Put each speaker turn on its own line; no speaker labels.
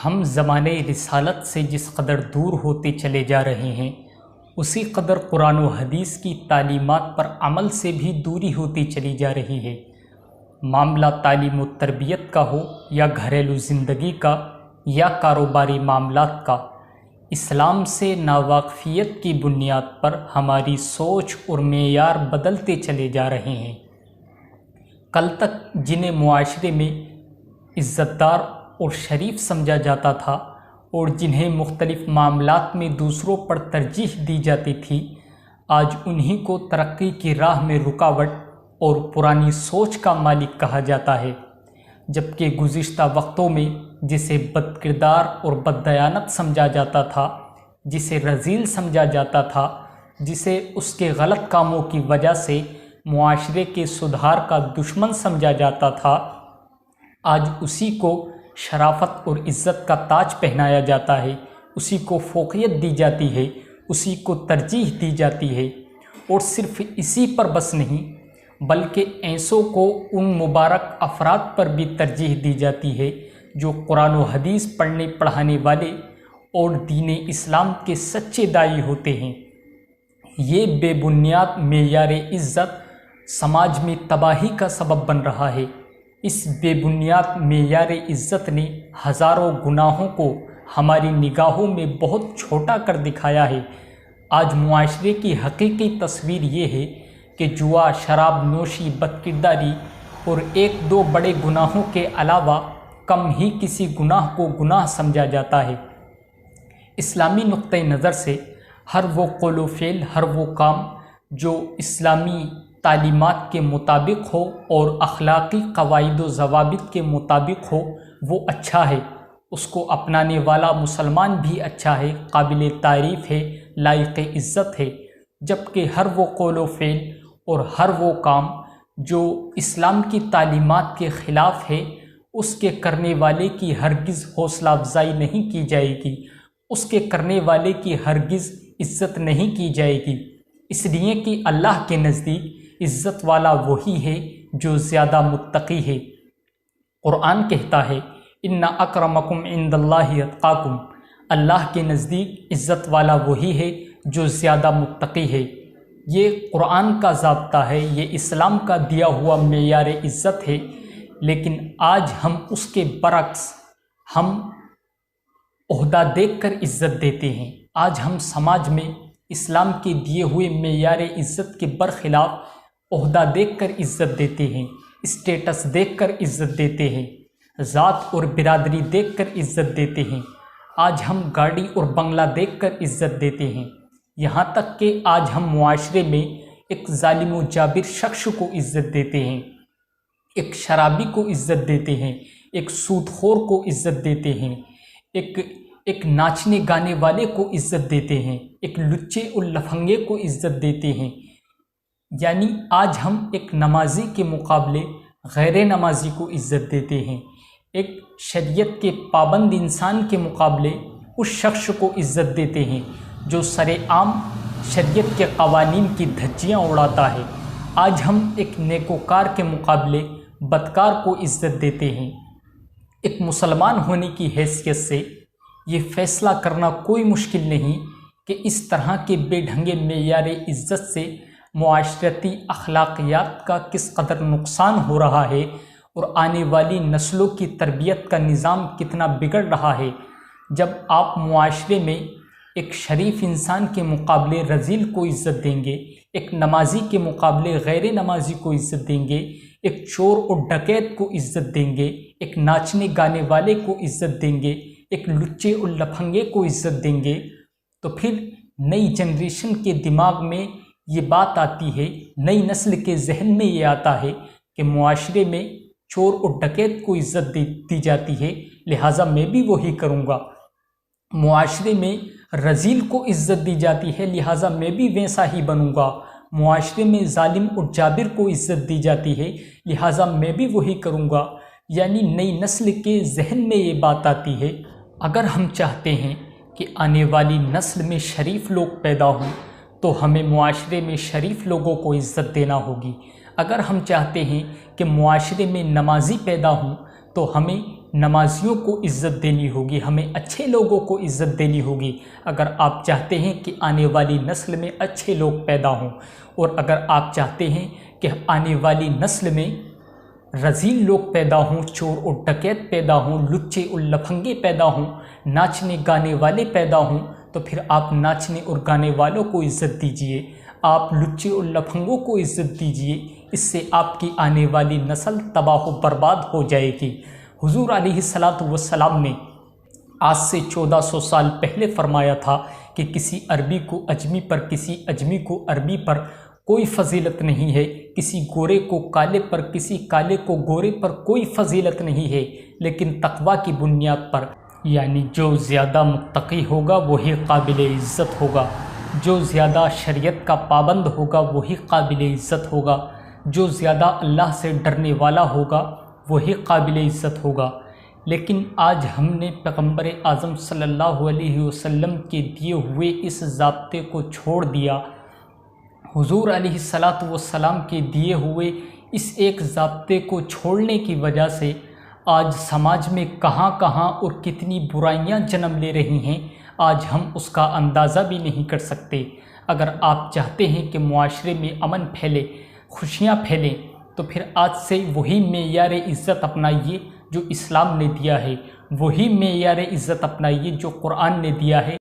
हम ज़माने रिसालत से जिस कदर दूर होते चले जा रहे हैं, उसी कदर कुरान व हदीस की तालीमात पर अमल से भी दूरी होती चली जा रही है। मामला तालीम व तरबियत का हो या घरेलू ज़िंदगी का या कारोबारी मामलात का, इस्लाम से नावाक़फ़ियत की बुनियाद पर हमारी सोच और मेयार बदलते चले जा रहे हैं। कल तक जिन्हें मुआशरे में इज़्ज़तदार और शरीफ समझा जाता था और जिन्हें मुख्तलिफ़ मामलात में दूसरों पर तरजीह दी जाती थी, आज उन्हीं को तरक्की की राह में रुकावट और पुरानी सोच का मालिक कहा जाता है। जबकि गुज़िश्ता वक्तों में जिसे बदकिरदार और बददयानत समझा जाता था, जिसे रज़ील समझा जाता था, जिसे उसके गलत कामों की वजह से मुआशरे के सुधार का दुश्मन समझा जाता था, आज उसी को शराफत और इज़्ज़त का ताज पहनाया जाता है, उसी को फ़ोक़ियत दी जाती है, उसी को तरजीह दी जाती है। और सिर्फ़ इसी पर बस नहीं, बल्कि ऐसों को उन मुबारक अफराद पर भी तरजीह दी जाती है जो कुरान व हदीस पढ़ने पढ़ाने वाले और दीन इस्लाम के सच्चे दाई होते हैं। ये बेबुनियाद मेयार इज़्ज़त समाज में तबाही का सबब बन रहा है। इस बेबुनियाद मेयार इज़्ज़त ने हज़ारों गुनाहों को हमारी निगाहों में बहुत छोटा कर दिखाया है। आज मुआशरे की हकीकी तस्वीर ये है कि जुआ, शराब नोशी, बदकिरदारी और एक दो बड़े गुनाहों के अलावा कम ही किसी गुनाह को गुनाह समझा जाता है। इस्लामी नुक्ते नज़र से हर वो कौल व फ़ेल, हर वो काम जो इस्लामी तालीमात के मुताबिक हो और अखलाक़ी क़वाइद व ज़वाबित के मुताबिक हो, वो अच्छा है। उसको अपनाने वाला मुसलमान भी अच्छा है, काबिल तारीफ़ है, लायक़ इज़्ज़त है। जबकि हर वो कौल व फ़ेल और हर वो काम जो इस्लाम की तालीमात के ख़िलाफ़ है, उसके करने वाले की हरगिज़ हौसला अफजाई नहीं की जाएगी, उसके करने वाले की हरगिज़ इज़्ज़त नहीं की जाएगी। इसलिए कि अल्लाह के नज़दीक इज़्ज़त वाला वही है जो ज़्यादा मुत्तक़ी है। कुरान कहता है, इन्ना अक्रमकुम इंदल्लाहि अत्क़ाकुम, अल्लाह के नज़दीक इज़्ज़त वाला वही है जो ज़्यादा मुत्तक़ी है। ये कुरान का ज़ाब्ता है, ये इस्लाम का दिया हुआ मेयार इज़्ज़त है। लेकिन आज हम उसके बरक्स हम ओहदा देखकर इज़्ज़त देते हैं। आज हम समाज में इस्लाम के दिए हुए मेयार इज़्ज़त के बरखिलाफ़ ओहदा देखकर इज़्ज़त देते हैं, स्टेटस देखकर इज़्ज़त देते हैं, ज़ात और बिरादरी देखकर इज़्ज़त देते हैं। आज हम गाड़ी और बंगला देखकर इज़्ज़त देते हैं। यहाँ तक कि आज हम मुआशरे में एक ज़ालिम व जाबिर शख्स को इज़्ज़त देते हैं, एक शराबी को इज़्ज़त देते हैं, एक सूदखोर को इज़्ज़त देते हैं, एक नाचने गाने वाले को इज़्ज़त देते हैं, एक लुच्चे और लफंगे को इज़्ज़त देते हैं। यानी आज हम एक नमाजी के मुकाबले गैर नमाजी को इज़्ज़त देते हैं, एक शरीयत के पाबंद इंसान के मुकाबले उस शख्स को इज़्ज़त देते हैं जो सरेआम शरीयत के कवानीन की धज्जियाँ उड़ाता है। आज हम एक नेकोकार के मुकाबले बदकार को इज़्ज़त देते हैं। एक मुसलमान होने की हैसियत से ये फ़ैसला करना कोई मुश्किल नहीं कि इस तरह के बेढंगे मेयार इज़्ज़त से मुआशरती अखलाक़ियात का किस कदर नुकसान हो रहा है और आने वाली नस्लों की तरबियत का निज़ाम कितना बिगड़ रहा है। जब आप मुआशरे में एक शरीफ इंसान के मुकाबले रज़ील को इज़्ज़त देंगे, एक नमाजी के मुकाबले गैर नमाजी को इज़्ज़त देंगे, एक चोर और डकैत को इज़्ज़त देंगे, एक नाचने गाने वाले को इज़्ज़त देंगे, एक लुच्चे और लफंगे को इज़्ज़त देंगे, तो फिर नई जनरेशन के दिमाग में ये बात आती है, नई नस्ल के जहन में ये आता है कि मुआशरे में चोर और डकैत को इज़्ज़त दी जाती है, लिहाजा मैं भी वही करूँगा। मुआशरे में रज़ील को इज़्ज़त दी जाती है, लिहाजा मैं भी वैसा ही बनूँगा। मुआशरे में ज़ालिम और जाबिर को इज़्ज़त दी जाती है, लिहाजा मैं भी वही करूँगा। यानी नई नस्ल के जहन में ये बात आती है। अगर हम चाहते हैं कि आने वाली नस्ल में शरीफ लोग पैदा हों, तो हमें मुआशरे में शरीफ लोगों को इज़्ज़त देना होगी। अगर हम चाहते हैं कि मुआशरे में नमाजी पैदा हों, तो हमें नमाजियों को इज़्ज़त देनी होगी, हमें अच्छे लोगों को इज़्ज़त देनी होगी। अगर आप चाहते हैं कि आने वाली नस्ल में अच्छे लोग पैदा हों, और अगर आप चाहते हैं कि आने वाली नस्ल में रज़ील लोग पैदा हों, चोर और डकैत पैदा हों, लुच्चे और लफंगे पैदा हों, नाचने गाने वाले पैदा हों, तो फिर आप नाचने और गाने वालों को इज़्ज़त दीजिए, आप लुच्चे और लफंगों को इज़्ज़त दीजिए। इससे आपकी आने वाली नस्ल तबाह व बर्बाद हो जाएगी। हुज़ूर अलैहिस्सलातु वस्सलाम ने आज से 1400 साल पहले फरमाया था कि किसी अरबी को अजमी पर, किसी अजमी को अरबी पर कोई फजीलत नहीं है, किसी गोरे को काले पर, किसी काले को गोरे पर कोई फजीलत नहीं है, लेकिन तकवा की बुनियाद पर, यानी जो ज़्यादा मुत्तकी होगा वही काबिल इज़्ज़त होगा, जो ज़्यादा शरीयत का पाबंद होगा वही काबिल इज़्ज़त होगा, जो ज़्यादा अल्लाह से डरने वाला होगा वही काबिल इज़्ज़त होगा। लेकिन आज हमने पैगम्बर आज़म सल्लल्लाहु अलैहि वसल्लम के दिए हुए इस ज़ाब्ते को छोड़ दिया। हुज़ूर अलैहिस्सलातु वस्सलाम के दिए हुए इस एक ज़ाब्ते को छोड़ने की वजह से आज समाज में कहाँ कहाँ और कितनी बुराइयाँ जन्म ले रही हैं, आज हम उसका अंदाज़ा भी नहीं कर सकते। अगर आप चाहते हैं कि मुआशरे में अमन फैले, खुशियाँ फैलें, तो फिर आज से वही मेयार इज़्ज़त अपनाइए जो इस्लाम ने दिया है, वही मेयार इज़्ज़त अपनाइए जो कुरान ने दिया है।